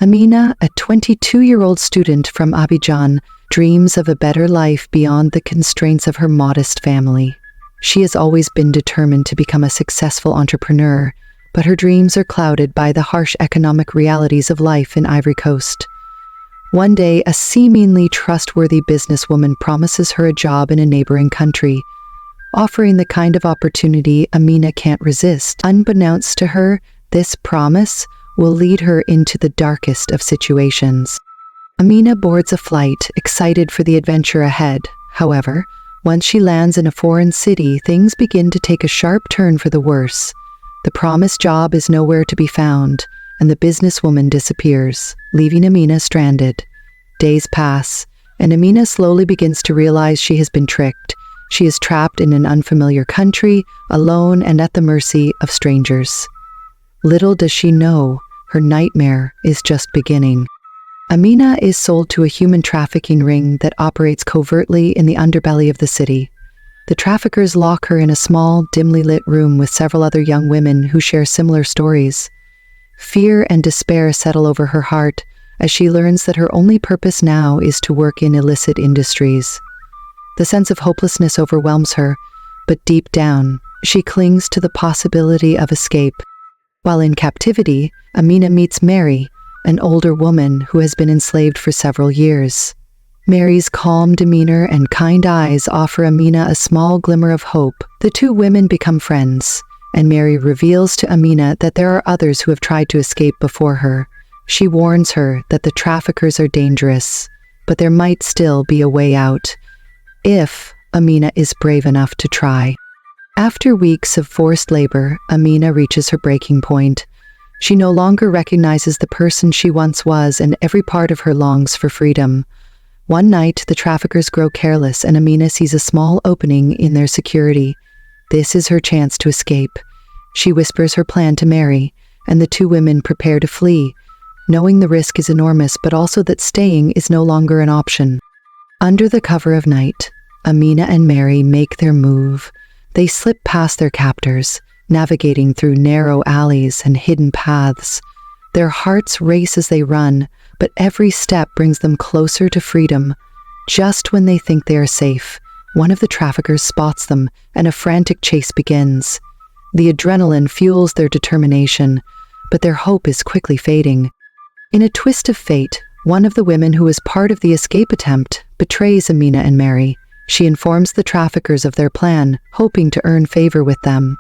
Amina, a 22-year-old student from Abidjan, dreams of a better life beyond the constraints of her modest family. She has always been determined to become a successful entrepreneur, but her dreams are clouded by the harsh economic realities of life in Ivory Coast. One day, a seemingly trustworthy businesswoman promises her a job in a neighboring country, offering the kind of opportunity Amina can't resist. Unbeknownst to her, this promise will lead her into the darkest of situations. Amina boards a flight, excited for the adventure ahead. However, once she lands in a foreign city, things begin to take a sharp turn for the worse. The promised job is nowhere to be found, and the businesswoman disappears, leaving Amina stranded. Days pass, and Amina slowly begins to realize she has been tricked. She is trapped in an unfamiliar country, alone and at the mercy of strangers. Little does she know, her nightmare is just beginning. Amina is sold to a human trafficking ring that operates covertly in the underbelly of the city. The traffickers lock her in a small, dimly lit room with several other young women who share similar stories. Fear and despair settle over her heart as she learns that her only purpose now is to work in illicit industries. The sense of hopelessness overwhelms her, but deep down, she clings to the possibility of escape. While in captivity, Amina meets Mary, an older woman who has been enslaved for several years. Mary's calm demeanor and kind eyes offer Amina a small glimmer of hope. The two women become friends, and Mary reveals to Amina that there are others who have tried to escape before her. She warns her that the traffickers are dangerous, but there might still be a way out, if Amina is brave enough to try. After weeks of forced labor, Amina reaches her breaking point. She no longer recognizes the person she once was, and every part of her longs for freedom. One night, the traffickers grow careless, and Amina sees a small opening in their security. This is her chance to escape. She whispers her plan to Mary, and the two women prepare to flee, knowing the risk is enormous, but also that staying is no longer an option. Under the cover of night, Amina and Mary make their move. They slip past their captors, navigating through narrow alleys and hidden paths. Their hearts race as they run, but every step brings them closer to freedom. Just when they think they are safe, one of the traffickers spots them, and a frantic chase begins. The adrenaline fuels their determination, but their hope is quickly fading. In a twist of fate, one of the women who was part of the escape attempt betrays Amina and Mary. She informs the traffickers of their plan, hoping to earn favor with them.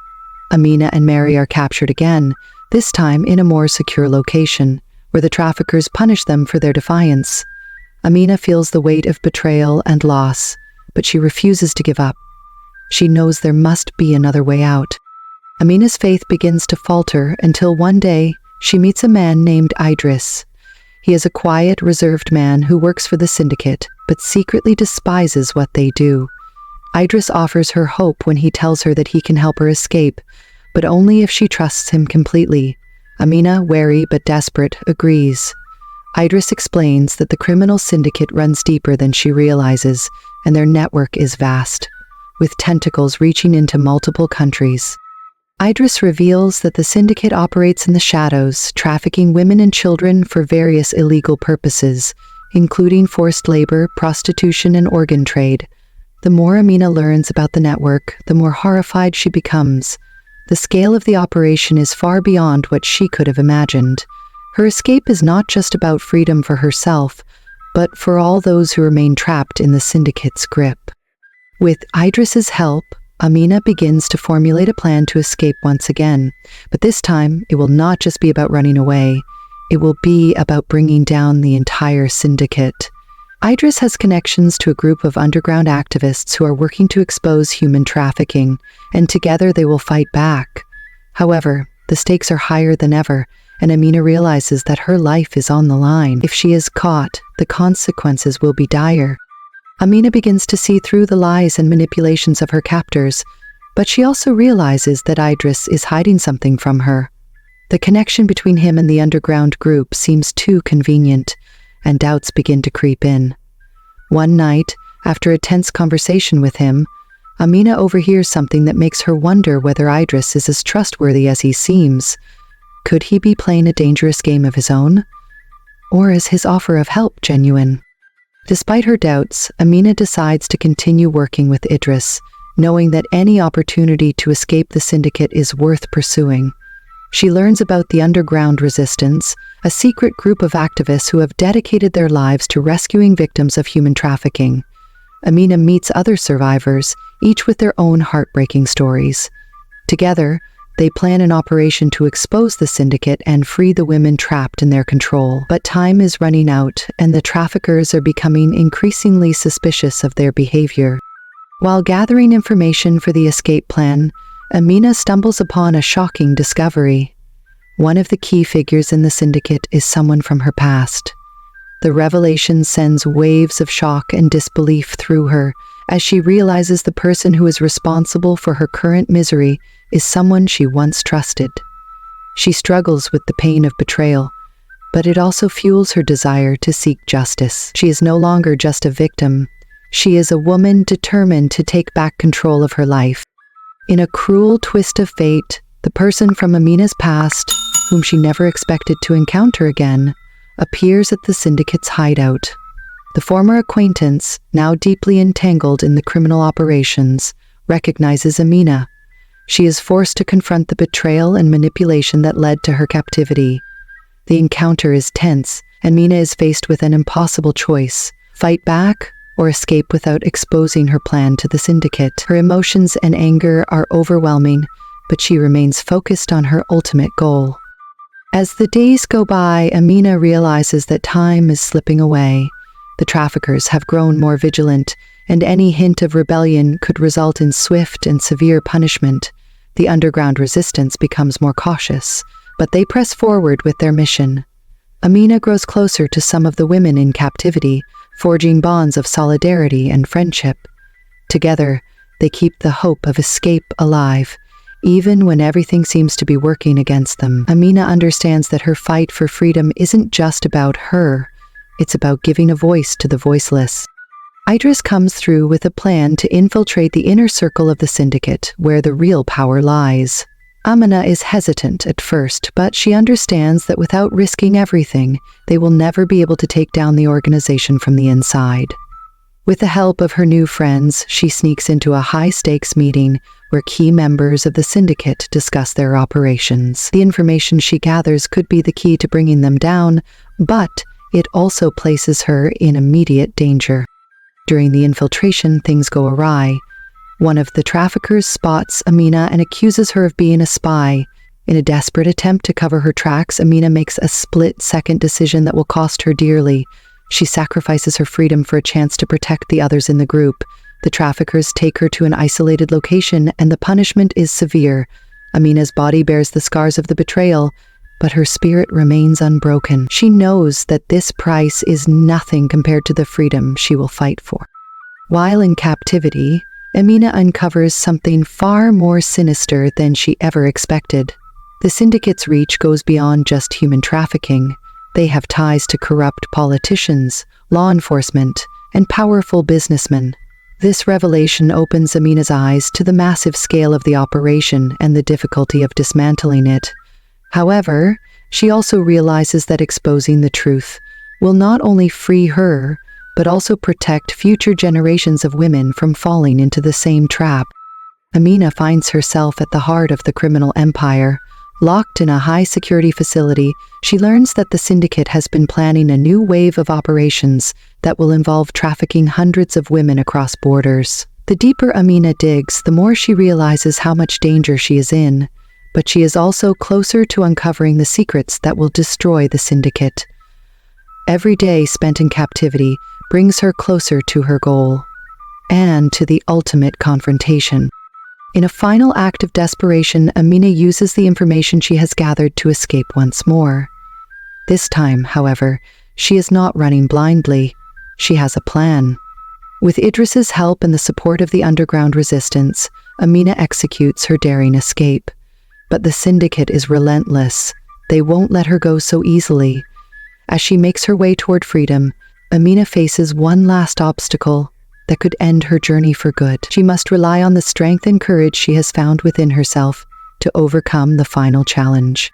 Amina and Mary are captured again, this time in a more secure location, where the traffickers punish them for their defiance. Amina feels the weight of betrayal and loss, but she refuses to give up. She knows there must be another way out. Amina's faith begins to falter until one day she meets a man named Idris. He is a quiet, reserved man who works for the syndicate, but secretly despises what they do. Idris offers her hope when he tells her that he can help her escape, but only if she trusts him completely. Amina, wary but desperate, agrees. Idris explains that the criminal syndicate runs deeper than she realizes, and their network is vast, with tentacles reaching into multiple countries. Idris reveals that the syndicate operates in the shadows, trafficking women and children for various illegal purposes, including forced labor, prostitution, and organ trade. The more Amina learns about the network, the more horrified she becomes. The scale of the operation is far beyond what she could have imagined. Her escape is not just about freedom for herself, but for all those who remain trapped in the syndicate's grip. With Idris's help, Amina begins to formulate a plan to escape once again, but this time it will not just be about running away. It will be about bringing down the entire syndicate. Idris has connections to a group of underground activists who are working to expose human trafficking, and together they will fight back. However, the stakes are higher than ever, and Amina realizes that her life is on the line. If she is caught, the consequences will be dire. Amina begins to see through the lies and manipulations of her captors, but she also realizes that Idris is hiding something from her. The connection between him and the underground group seems too convenient, and doubts begin to creep in. One night, after a tense conversation with him, Amina overhears something that makes her wonder whether Idris is as trustworthy as he seems. Could he be playing a dangerous game of his own? or is his offer of help genuine? Despite her doubts, Amina decides to continue working with Idris, knowing that any opportunity to escape the syndicate is worth pursuing. She learns about the underground resistance, a secret group of activists who have dedicated their lives to rescuing victims of human trafficking. Amina meets other survivors, each with their own heartbreaking stories. Together, they plan an operation to expose the syndicate and free the women trapped in their control. But time is running out, and the traffickers are becoming increasingly suspicious of their behavior. While gathering information for the escape plan, Amina stumbles upon a shocking discovery. One of the key figures in the syndicate is someone from her past. The revelation sends waves of shock and disbelief through her as she realizes the person who is responsible for her current misery is someone she once trusted. She struggles with the pain of betrayal, but it also fuels her desire to seek justice. She is no longer just a victim. She is a woman determined to take back control of her life. In a cruel twist of fate, the person from Amina's past, whom she never expected to encounter again, appears at the syndicate's hideout. The former acquaintance, now deeply entangled in the criminal operations, recognizes Amina. She is forced to confront the betrayal and manipulation that led to her captivity. The encounter is tense, and Amina is faced with an impossible choice: fight back or escape without exposing her plan to the syndicate. Her emotions and anger are overwhelming, but she remains focused on her ultimate goal. As the days go by, Amina realizes that time is slipping away. The traffickers have grown more vigilant, and any hint of rebellion could result in swift and severe punishment. The underground resistance becomes more cautious, but they press forward with their mission. Amina grows closer to some of the women in captivity, forging bonds of solidarity and friendship. Together, they keep the hope of escape alive, even when everything seems to be working against them. Amina understands that her fight for freedom isn't just about her. It's about giving a voice to the voiceless. Idris comes through with a plan to infiltrate the inner circle of the syndicate, where the real power lies. Amina is hesitant at first, but she understands that without risking everything, they will never be able to take down the organization from the inside. With the help of her new friends, she sneaks into a high-stakes meeting where key members of the syndicate discuss their operations. The information she gathers could be the key to bringing them down, but it also places her in immediate danger. During the infiltration, things go awry. One of the traffickers spots Amina and accuses her of being a spy. In a desperate attempt to cover her tracks, Amina makes a split-second decision that will cost her dearly. She sacrifices her freedom for a chance to protect the others in the group. The traffickers take her to an isolated location, and the punishment is severe. Amina's body bears the scars of the betrayal, but her spirit remains unbroken. She knows that this price is nothing compared to the freedom she will fight for. While in captivity, Amina uncovers something far more sinister than she ever expected. The syndicate's reach goes beyond just human trafficking. They have ties to corrupt politicians, law enforcement, and powerful businessmen. This revelation opens Amina's eyes to the massive scale of the operation and the difficulty of dismantling it. However, she also realizes that exposing the truth will not only free her, but also protect future generations of women from falling into the same trap. Amina finds herself at the heart of the criminal empire. Locked in a high-security facility, she learns that the syndicate has been planning a new wave of operations that will involve trafficking hundreds of women across borders. The deeper Amina digs, the more she realizes how much danger she is in, but she is also closer to uncovering the secrets that will destroy the syndicate. Every day spent in captivity brings her closer to her goal, and to the ultimate confrontation. In a final act of desperation, Amina uses the information she has gathered to escape once more. This time, however, she is not running blindly. She has a plan. With Idris's help and the support of the underground resistance, Amina executes her daring escape. But the syndicate is relentless. They won't let her go so easily. As she makes her way toward freedom, Amina faces one last obstacle that could end her journey for good. She must rely on the strength and courage she has found within herself to overcome the final challenge.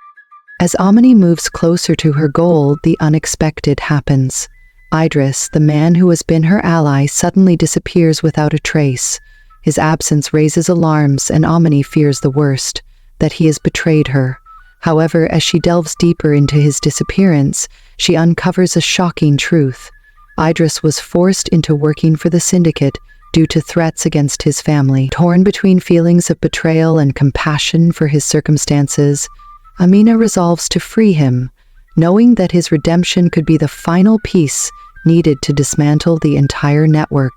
As Amina moves closer to her goal, the unexpected happens. Idris, the man who has been her ally, suddenly disappears without a trace. His absence raises alarms, and Amina fears the worst, that he has betrayed her. However, as she delves deeper into his disappearance, she uncovers a shocking truth. Idris was forced into working for the syndicate due to threats against his family. Torn between feelings of betrayal and compassion for his circumstances, Amina resolves to free him, knowing that his redemption could be the final piece needed to dismantle the entire network.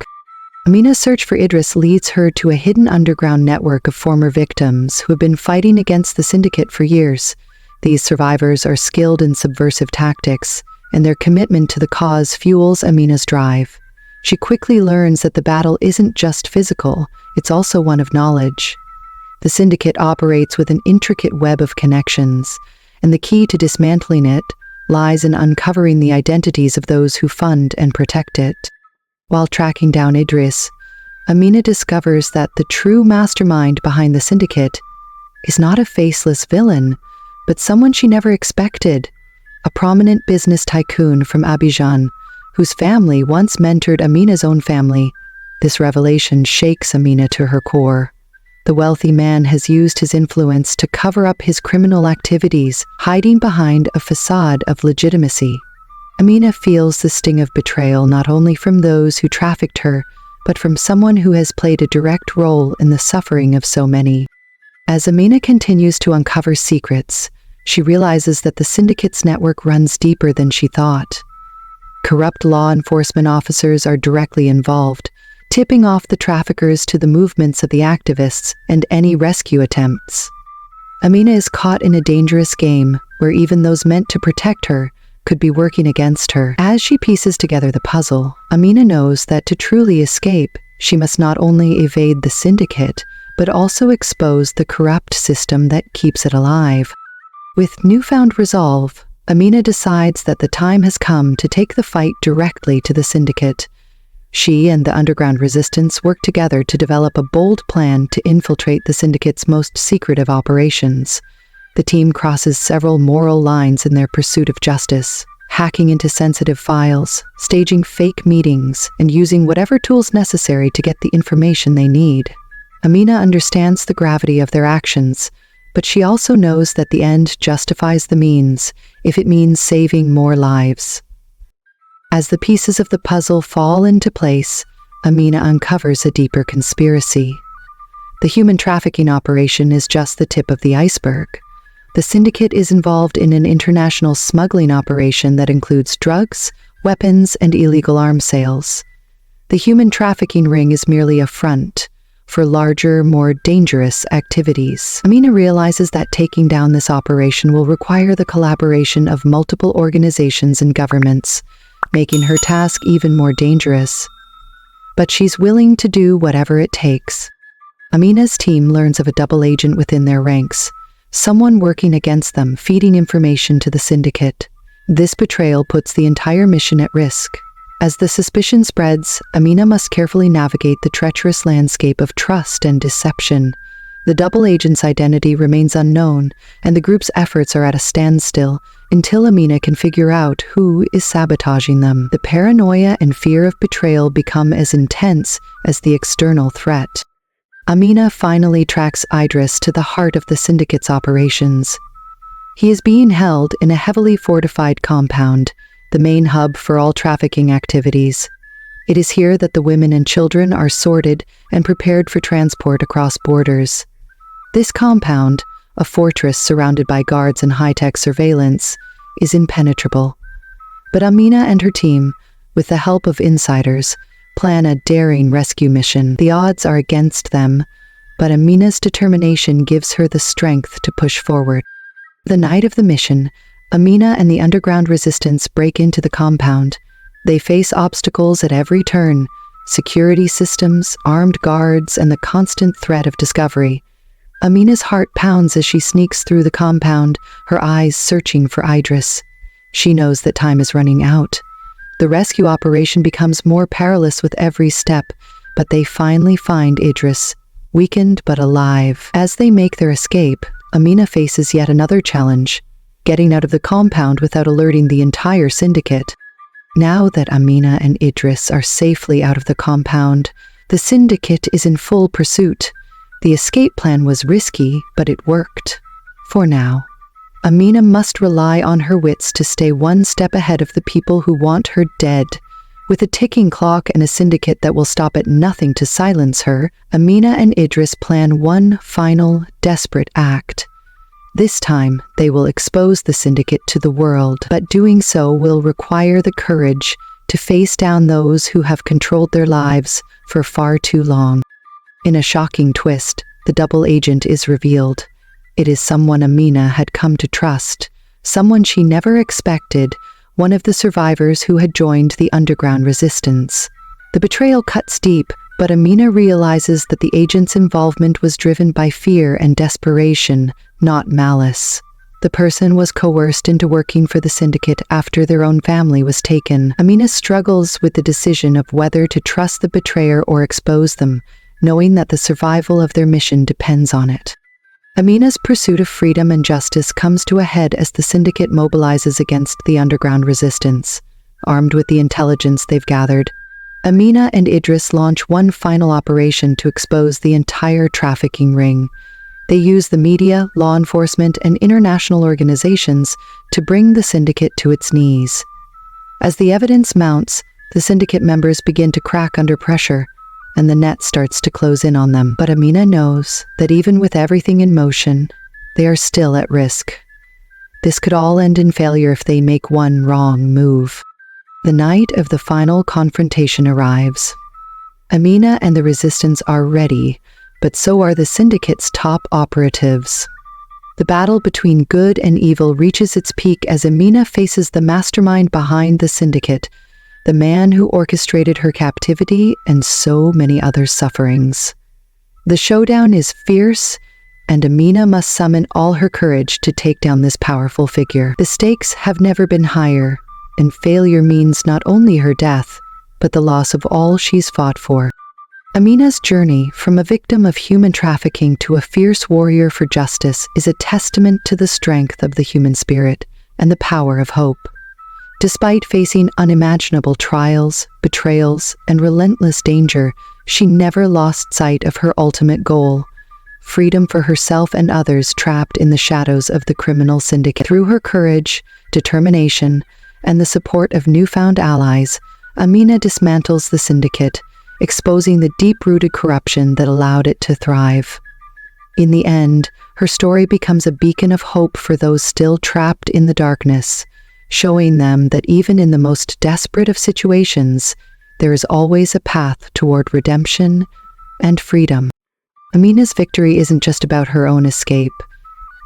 Amina's search for Idris leads her to a hidden underground network of former victims who have been fighting against the syndicate for years. These survivors are skilled in subversive tactics, and their commitment to the cause fuels Amina's drive. She quickly learns that the battle isn't just physical, it's also one of knowledge. The syndicate operates with an intricate web of connections, and the key to dismantling it lies in uncovering the identities of those who fund and protect it. While tracking down Idris, Amina discovers that the true mastermind behind the syndicate is not a faceless villain, but someone she never expected, a prominent business tycoon from Abidjan, whose family once mentored Amina's own family. This revelation shakes Amina to her core. The wealthy man has used his influence to cover up his criminal activities, hiding behind a facade of legitimacy. Amina feels the sting of betrayal not only from those who trafficked her, but from someone who has played a direct role in the suffering of so many. As Amina continues to uncover secrets, she realizes that the syndicate's network runs deeper than she thought. Corrupt law enforcement officers are directly involved, tipping off the traffickers to the movements of the activists and any rescue attempts. Amina is caught in a dangerous game where even those meant to protect her could be working against her. As she pieces together the puzzle, Amina knows that to truly escape, she must not only evade the syndicate, but also expose the corrupt system that keeps it alive. With newfound resolve, Amina decides that the time has come to take the fight directly to the syndicate. She and the underground resistance work together to develop a bold plan to infiltrate the syndicate's most secretive operations. The team crosses several moral lines in their pursuit of justice, hacking into sensitive files, staging fake meetings, and using whatever tools necessary to get the information they need. Amina understands the gravity of their actions, but she also knows that the end justifies the means if it means saving more lives. As the pieces of the puzzle fall into place, Amina uncovers a deeper conspiracy. The human trafficking operation is just the tip of the iceberg. The syndicate is involved in an international smuggling operation that includes drugs, weapons, and illegal arms sales. The human trafficking ring is merely a front for larger, more dangerous activities. Amina realizes that taking down this operation will require the collaboration of multiple organizations and governments, making her task even more dangerous. But she's willing to do whatever it takes. Amina's team learns of a double agent within their ranks, someone working against them, feeding information to the syndicate. This betrayal puts the entire mission at risk. As the suspicion spreads, Amina must carefully navigate the treacherous landscape of trust and deception. The double agent's identity remains unknown, and the group's efforts are at a standstill until Amina can figure out who is sabotaging them. The paranoia and fear of betrayal become as intense as the external threat. Amina finally tracks Idris to the heart of the syndicate's operations. He is being held in a heavily fortified compound, the main hub for all trafficking activities. It is here that the women and children are sorted and prepared for transport across borders. This compound, a fortress surrounded by guards and high-tech surveillance, is impenetrable. But Amina and her team, with the help of insiders, plan a daring rescue mission. The odds are against them, but Amina's determination gives her the strength to push forward. The night of the mission, Amina and the underground resistance break into the compound. They face obstacles at every turn: security systems, armed guards, and the constant threat of discovery. Amina's heart pounds as she sneaks through the compound, her eyes searching for Idris. She knows that time is running out. The rescue operation becomes more perilous with every step, but they finally find Idris, weakened but alive. As they make their escape, Amina faces yet another challenge: getting out of the compound without alerting the entire syndicate. Now that Amina and Idris are safely out of the compound, the syndicate is in full pursuit. The escape plan was risky, but it worked. For now. Amina must rely on her wits to stay one step ahead of the people who want her dead. With a ticking clock and a syndicate that will stop at nothing to silence her, Amina and Idris plan one final, desperate act. This time, they will expose the syndicate to the world, but doing so will require the courage to face down those who have controlled their lives for far too long. In a shocking twist, the double agent is revealed. It is someone Amina had come to trust, someone she never expected, one of the survivors who had joined the underground resistance. The betrayal cuts deep, but Amina realizes that the agent's involvement was driven by fear and desperation, not malice. The person was coerced into working for the syndicate after their own family was taken. Amina struggles with the decision of whether to trust the betrayer or expose them, knowing that the survival of their mission depends on it. Amina's pursuit of freedom and justice comes to a head as the syndicate mobilizes against the underground resistance. Armed with the intelligence they've gathered, Amina and Idris launch one final operation to expose the entire trafficking ring. They use the media, law enforcement, and international organizations to bring the syndicate to its knees. As the evidence mounts, the syndicate members begin to crack under pressure, and the net starts to close in on them. But Amina knows that even with everything in motion, they are still at risk. This could all end in failure if they make one wrong move. The night of the final confrontation arrives. Amina and the resistance are ready, but so are the syndicate's top operatives. The battle between good and evil reaches its peak as Amina faces the mastermind behind the syndicate, the man who orchestrated her captivity and so many other sufferings. The showdown is fierce, and Amina must summon all her courage to take down this powerful figure. The stakes have never been higher, and failure means not only her death, but the loss of all she's fought for. Amina's journey from a victim of human trafficking to a fierce warrior for justice is a testament to the strength of the human spirit and the power of hope. Despite facing unimaginable trials, betrayals, and relentless danger, she never lost sight of her ultimate goal: freedom for herself and others trapped in the shadows of the criminal syndicate. Through her courage, determination, and the support of newfound allies, Amina dismantles the syndicate, exposing the deep-rooted corruption that allowed it to thrive. In the end, her story becomes a beacon of hope for those still trapped in the darkness, showing them that even in the most desperate of situations, there is always a path toward redemption and freedom. Amina's victory isn't just about her own escape.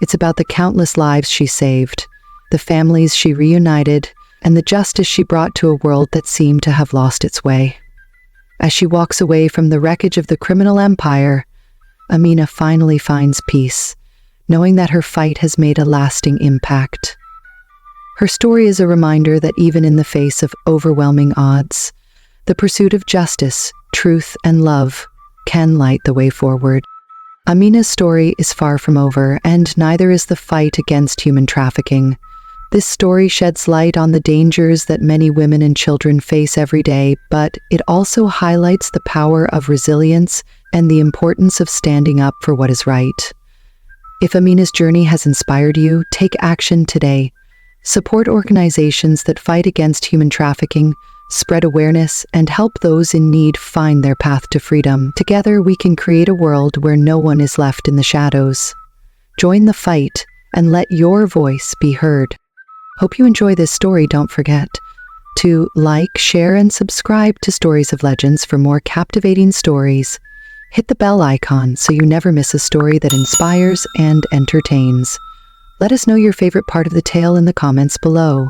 It's about the countless lives she saved, the families she reunited, and the justice she brought to a world that seemed to have lost its way. As she walks away from the wreckage of the criminal empire, Amina finally finds peace, knowing that her fight has made a lasting impact. Her story is a reminder that even in the face of overwhelming odds, the pursuit of justice, truth, and love can light the way forward. Amina's story is far from over, and neither is the fight against human trafficking. This story sheds light on the dangers that many women and children face every day, but it also highlights the power of resilience and the importance of standing up for what is right. If Amina's journey has inspired you, take action today. Support organizations that fight against human trafficking, spread awareness, and help those in need find their path to freedom. Together, we can create a world where no one is left in the shadows. Join the fight and let your voice be heard. Hope you enjoy this story. Don't forget to like, share, and subscribe to Stories of Legends for more captivating stories. Hit the bell icon so you never miss a story that inspires and entertains. Let us know your favorite part of the tale in the comments below.